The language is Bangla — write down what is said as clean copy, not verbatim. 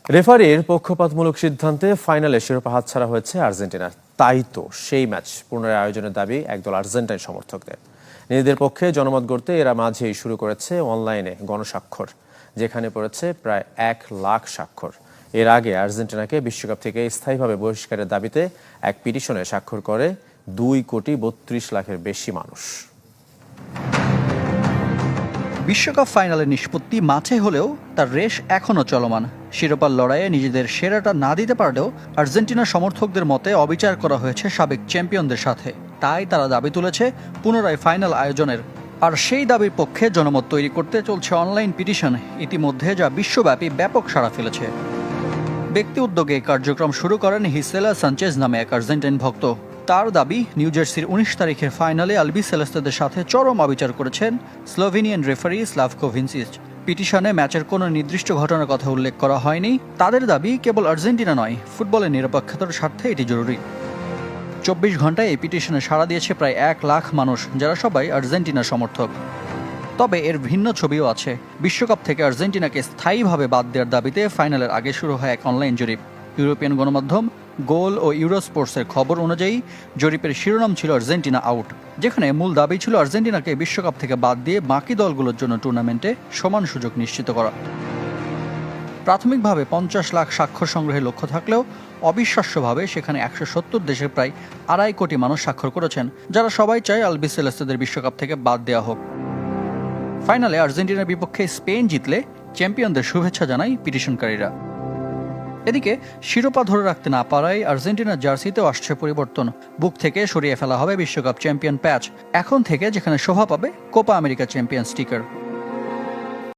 রেফারির পক্ষপাতমূলক সিদ্ধান্তে ফাইনালে শিরোপা হাতছাড়া হয়েছে আর্জেন্টিনার। তাই তো সেই ম্যাচ পুনরায় আয়োজনের দাবি একদল আর্জেন্টাইন সমর্থকদের। নিজেদের পক্ষে জনমত গড়তে এরা মাঝেই শুরু করেছে অনলাইনে গণস্বাক্ষর, যেখানে পড়েছে প্রায় 1 লাখ স্বাক্ষর। এর আগে আর্জেন্টিনাকে বিশ্বকাপ থেকে স্থায়ীভাবে বহিষ্কারের দাবিতে এক পিটিশনে স্বাক্ষর করে 2,32,00,000-এর বেশি মানুষ। বিশ্বকাপ ফাইনালের নিষ্পত্তি মাঠে হলেও তার রেশ এখনও চলমান। শিরোপার লড়াইয়ে নিজেদের সেরাটা না দিতে পারলেও আর্জেন্টিনার সমর্থকদের মতে অবিচার করা হয়েছে সাবেক চ্যাম্পিয়নদের সাথে। তাই তারা দাবি তুলেছে পুনরায় ফাইনাল আয়োজনের। আর সেই দাবির পক্ষে জনমত তৈরি করতে চলছে অনলাইন পিটিশন ইতিমধ্যে, যা বিশ্বব্যাপী ব্যাপক সাড়া ফেলেছে। ব্যক্তি উদ্যোগে কার্যক্রম শুরু করেন হিসেলা সানচেজ নামে এক আর্জেন্টাইন ভক্ত। তার দাবি, নিউ জার্সির 19 তারিখের ফাইনালে আলবিসেলেস্তেদের সাথে চরম অবিচার করেছেন স্লোভেনিয়ান রেফারি স্লাভকো ভিনসিচ। পিটিশনে ম্যাচের কোনো নির্দিষ্ট ঘটনার কথা উল্লেখ করা হয়নি। তাদের দাবি, কেবল আর্জেন্টিনা নয়, ফুটবলের নিরপেক্ষতার স্বার্থে এটি জরুরি। 24 ঘন্টায় এই পিটিশনে সাড়া দিয়েছে প্রায় 1 লাখ মানুষ, যারা সবাই আর্জেন্টিনার সমর্থক। তবে এর ভিন্ন ছবিও আছে। বিশ্বকাপ থেকে আর্জেন্টিনাকে স্থায়ীভাবে বাদ দেওয়ার দাবিতে ফাইনালের আগে শুরু হয় এক অনলাইন জরিপ। ইউরোপিয়ান গণমাধ্যম গোল ও ইউরোস্পোর্টসের খবর অনুযায়ী জরিপের শিরোনাম ছিল আর্জেন্টিনা আউট, যেখানে মূল দাবি ছিল আর্জেন্টিনাকে বিশ্বকাপ থেকে বাদ দিয়ে বাকি দলগুলোর জন্য টুর্নামেন্টে সমান সুযোগ নিশ্চিত করা। প্রাথমিকভাবে 50 লাখ স্বাক্ষর সংগ্রহের লক্ষ্য থাকলেও অবিশ্বাস্যভাবে সেখানে 170 দেশের প্রায় 2.5 কোটি মানুষ স্বাক্ষর করেছেন, যারা সবাই চায় আলবিসেলেস্তেদের বিশ্বকাপ থেকে বাদ দেওয়া হোক। ফাইনালে আর্জেন্টিনার বিপক্ষে স্পেন জিতলে চ্যাম্পিয়নদের শুভেচ্ছা জানায় পিটিশনকারীরা। এদিকে শিরোপা ধরে রাখতে না পারায় আর্জেন্টিনার জার্সিতেও আসছে পরিবর্তন। বুক থেকে সরিয়ে ফেলা হবে বিশ্বকাপ চ্যাম্পিয়ন প্যাচ। এখন থেকে যেখানে শোভা পাবে কোপা আমেরিকা চ্যাম্পিয়ন স্টিকার।